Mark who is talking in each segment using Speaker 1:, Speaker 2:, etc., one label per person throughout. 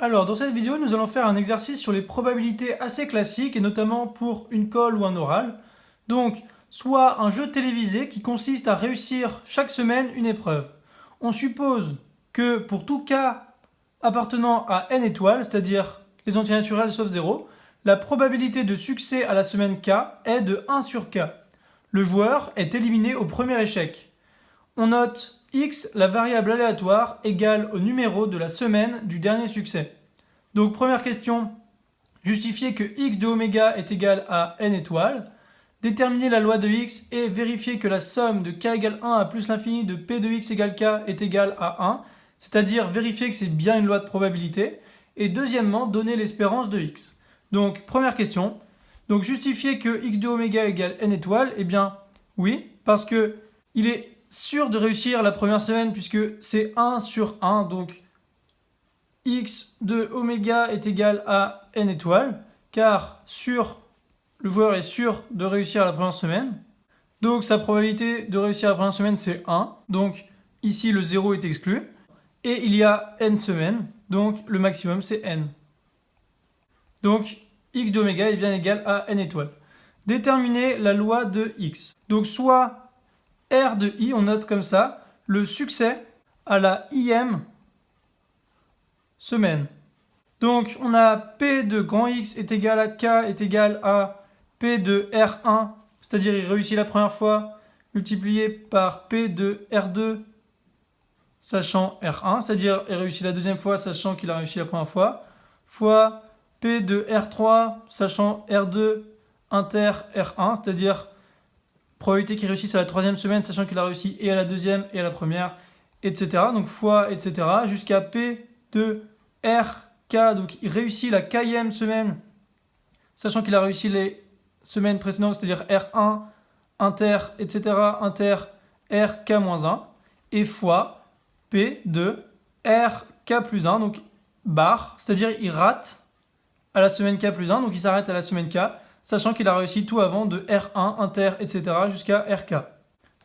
Speaker 1: Alors, dans cette vidéo, nous allons faire un exercice sur les probabilités assez classiques, et notamment pour une colle ou un oral. Donc, soit un jeu télévisé qui consiste à réussir chaque semaine une épreuve. On suppose que pour tout cas appartenant à n étoiles, c'est-à-dire les entiers naturels sauf 0, la probabilité de succès à la semaine k est de 1 sur k. Le joueur est éliminé au premier échec. On note x, la variable aléatoire, égale au numéro de la semaine du dernier succès. Donc première question, justifier que x de oméga est égal à n étoiles, déterminer la loi de x et vérifier que la somme de k égale 1 à plus l'infini de p de x égale k est égale à 1, c'est-à-dire vérifier que c'est bien une loi de probabilité, et deuxièmement, donner l'espérance de x. Donc première question, donc justifier que x de oméga égale n étoiles, eh bien oui, parce que il est sûr de réussir la première semaine puisque c'est 1 sur 1, donc x de oméga est égal à n étoiles, car le joueur est sûr de réussir la première semaine. Donc sa probabilité de réussir la première semaine c'est 1, donc ici le 0 est exclu. Et il y a n semaines, donc le maximum c'est n. Donc x de oméga est bien égal à n étoiles. Déterminer la loi de x. Donc soit R de I, on note comme ça, le succès à la ième semaine. Donc on a P de grand X est égal à K est égal à P de R1, c'est-à-dire il réussit la première fois, multiplié par P de R2, sachant R1, c'est-à-dire il réussit la deuxième fois, sachant qu'il a réussi la première fois, fois P de R3, sachant R2 inter R1, c'est-à-dire probabilité qu'il réussisse à la troisième semaine, sachant qu'il a réussi et à la deuxième et à la première, etc. Donc fois, etc. Jusqu'à P de RK, donc il réussit la kème semaine, sachant qu'il a réussi les semaines précédentes, c'est-à-dire R1, inter, etc. inter, RK-1, et fois P de RK plus 1, donc barre, c'est-à-dire il rate à la semaine K plus 1, donc il s'arrête à la semaine K, sachant qu'il a réussi tout avant de R1, inter, etc. jusqu'à RK.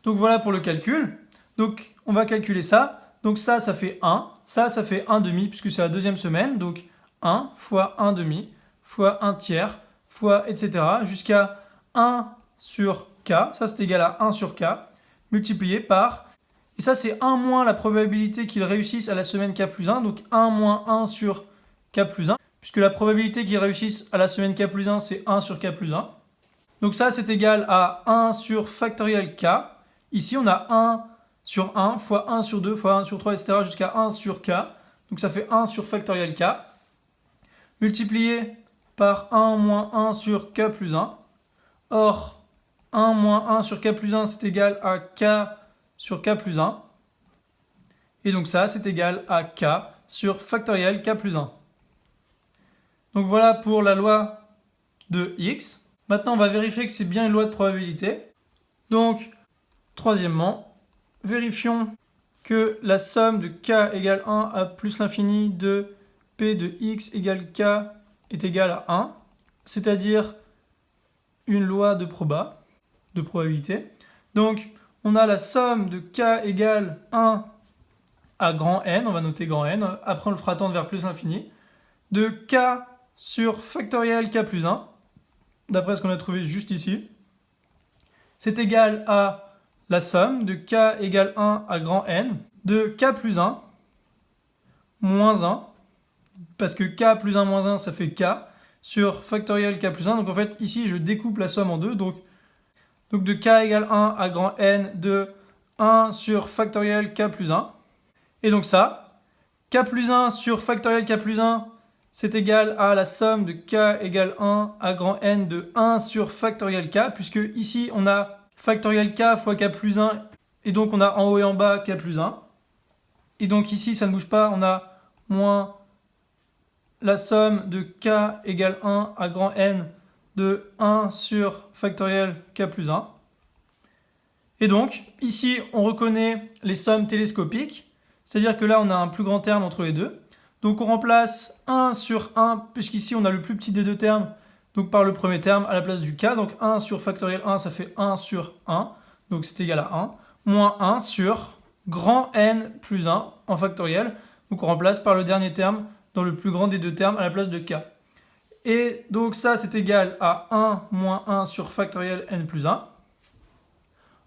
Speaker 1: Donc voilà pour le calcul. Donc on va calculer ça. Donc ça fait 1. Ça fait 1 demi puisque c'est la deuxième semaine. Donc 1 fois 1 demi fois 1 tiers fois etc. jusqu'à 1 sur K. Ça c'est égal à 1 sur K multiplié par... Et ça c'est 1 moins la probabilité qu'il réussisse à la semaine K plus 1. Donc 1 moins 1 sur K plus 1. Puisque la probabilité qu'il réussisse à la semaine K plus 1, c'est 1 sur K plus 1. Donc ça, c'est égal à 1 sur factoriel K. Ici, on a 1 sur 1 fois 1 sur 2 fois 1 sur 3, etc. jusqu'à 1 sur K. Donc ça fait 1 sur factoriel K. Multiplié par 1 moins 1 sur K plus 1. Or, 1 moins 1 sur K plus 1, c'est égal à K sur K plus 1. Et donc ça, c'est égal à K sur factoriel K plus 1. Donc voilà pour la loi de x. Maintenant, on va vérifier que c'est bien une loi de probabilité. Donc, troisièmement, vérifions que la somme de k égale 1 à plus l'infini de p de x égale k est égale à 1, c'est-à-dire une loi de probabilité. Donc, on a la somme de k égale 1 à grand N, on va noter grand N, après on le fera tendre vers plus l'infini, de k sur factoriel k plus 1, d'après ce qu'on a trouvé juste ici, c'est égal à la somme de k égale 1 à grand N de k plus 1 moins 1, parce que k plus 1 moins 1, ça fait k, sur factoriel k plus 1. Donc en fait, ici, je découpe la somme en deux. Donc de k égale 1 à grand N de 1 sur factoriel k plus 1. Et donc ça, k plus 1 sur factoriel k plus 1, c'est égal à la somme de k égale 1 à grand N de 1 sur factoriel k, puisque ici on a factoriel k fois k plus 1, et donc on a en haut et en bas k plus 1. Et donc ici ça ne bouge pas, on a moins la somme de k égale 1 à grand N de 1 sur factoriel k plus 1. Et donc ici on reconnaît les sommes télescopiques, c'est-à-dire que là on a un plus grand terme entre les deux. Donc on remplace 1 sur 1, puisqu'ici on a le plus petit des deux termes, donc par le premier terme à la place du k. Donc 1 sur factoriel 1, ça fait 1 sur 1, donc c'est égal à 1, moins 1 sur grand N plus 1 en factoriel. Donc on remplace par le dernier terme dans le plus grand des deux termes à la place de k. Et donc ça, c'est égal à 1 moins 1 sur factoriel n plus 1.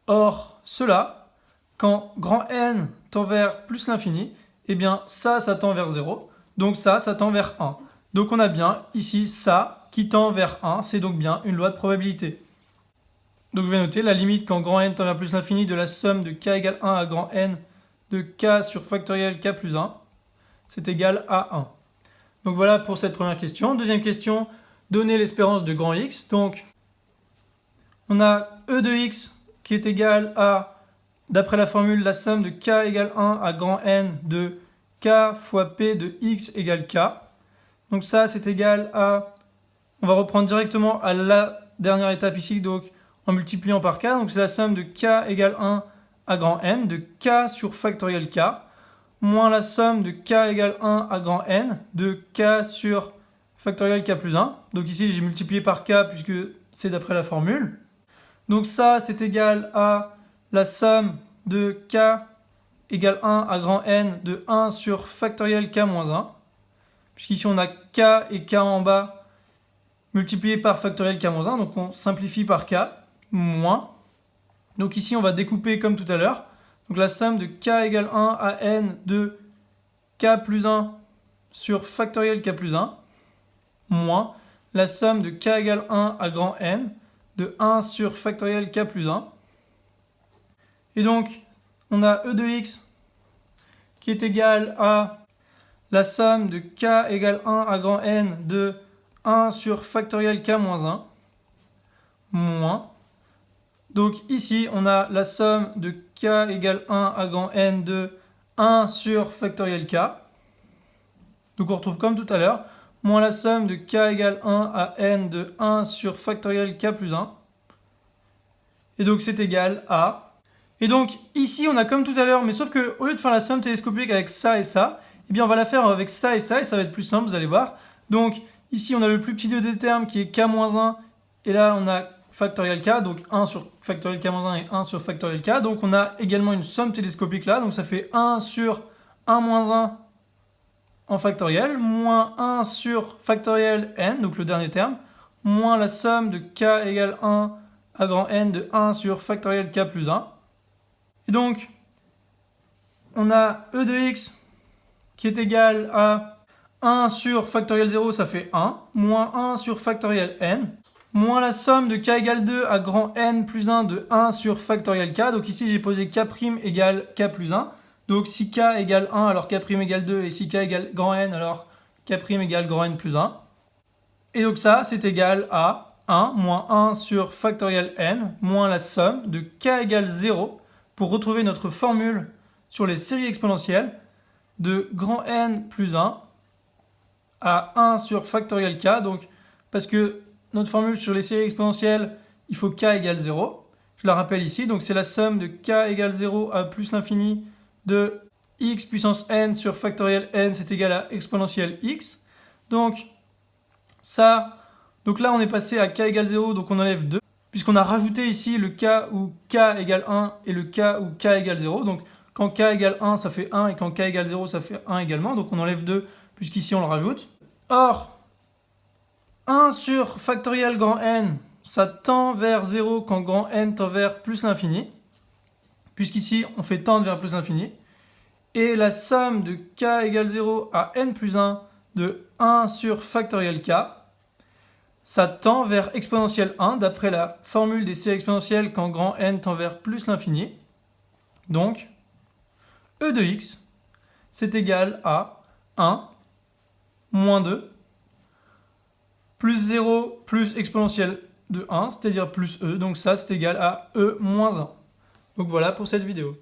Speaker 1: Or, cela, quand grand N tend vers plus l'infini, eh bien ça tend vers 0. Donc ça tend vers 1. Donc on a bien ici ça qui tend vers 1. C'est donc bien une loi de probabilité. Donc je vais noter la limite quand grand N tend vers plus l'infini de la somme de k égale 1 à grand N de k sur factoriel k plus 1. C'est égal à 1. Donc voilà pour cette première question. Deuxième question, donner l'espérance de grand X. Donc on a E de X qui est égal à, d'après la formule, la somme de k égale 1 à grand N de k fois p de x égale k. Donc ça, c'est égal à... On va reprendre directement à la dernière étape ici, donc en multipliant par k. Donc c'est la somme de k égale 1 à grand N de k sur factoriel k, moins la somme de k égale 1 à grand N de k sur factoriel k plus 1. Donc ici, j'ai multiplié par k puisque c'est d'après la formule. Donc ça, c'est égal à la somme de k égale 1 à grand N de 1 sur factoriel k moins 1. Puisqu'ici, on a k et k en bas multiplié par factoriel k moins 1. Donc on simplifie par k, moins. Donc ici, on va découper comme tout à l'heure. Donc la somme de k égale 1 à n de k plus 1 sur factoriel k plus 1, moins la somme de k égale 1 à grand N de 1 sur factoriel k plus 1. Et donc, on a E de x qui est égal à la somme de k égale 1 à grand N de 1 sur factoriel k moins 1, moins. Donc ici, on a la somme de k égale 1 à grand N de 1 sur factoriel k. Donc on retrouve comme tout à l'heure, moins la somme de k égale 1 à n de 1 sur factoriel k plus 1. Et donc c'est égal à... Et donc ici, on a comme tout à l'heure, mais sauf qu'au lieu de faire la somme télescopique avec ça et ça, eh bien on va la faire avec ça et ça va être plus simple, vous allez voir. Donc ici, on a le plus petit des termes qui est k-1, et là on a factoriel k, donc 1 sur factoriel k-1 et 1 sur factoriel k. Donc on a également une somme télescopique là, donc ça fait 1 sur 1-1 en factoriel, moins 1 sur factoriel n, donc le dernier terme, moins la somme de k égale 1 à grand N de 1 sur factoriel k plus 1. Et donc, on a E de x qui est égal à 1 sur factoriel 0, ça fait 1, moins 1 sur factoriel n, moins la somme de k égale 2 à grand N plus 1 de 1 sur factoriel k. Donc ici, j'ai posé k' égale k plus 1. Donc si k égale 1, alors k' égale 2, et si k égale grand N, alors k' égale grand N plus 1. Et donc ça, c'est égal à 1 moins 1 sur factoriel n, moins la somme de k égale 0, pour retrouver notre formule sur les séries exponentielles, de grand N plus 1 à 1 sur factoriel k. Donc, parce que notre formule sur les séries exponentielles, il faut k égale 0. Je la rappelle ici, donc c'est la somme de k égale 0 à plus l'infini de x puissance n sur factoriel n, c'est égal à exponentielle x. Donc ça, donc là on est passé à k égale 0, donc on enlève 2, puisqu'on a rajouté ici le cas où k égale 1 et le cas où k égale 0. Donc quand k égale 1, ça fait 1, et quand k égale 0, ça fait 1 également. Donc on enlève 2, puisqu'ici on le rajoute. Or, 1 sur factoriel grand N, ça tend vers 0 quand grand N tend vers plus l'infini, puisqu'ici on fait tendre vers plus l'infini. Et la somme de k égale 0 à n plus 1 de 1 sur factoriel k, ça tend vers exponentielle 1, d'après la formule des séries exponentielles quand grand N tend vers plus l'infini. Donc, E de x, c'est égal à 1, moins 2, plus 0, plus exponentielle de 1, c'est-à-dire plus E. Donc ça, c'est égal à E moins 1. Donc voilà pour cette vidéo.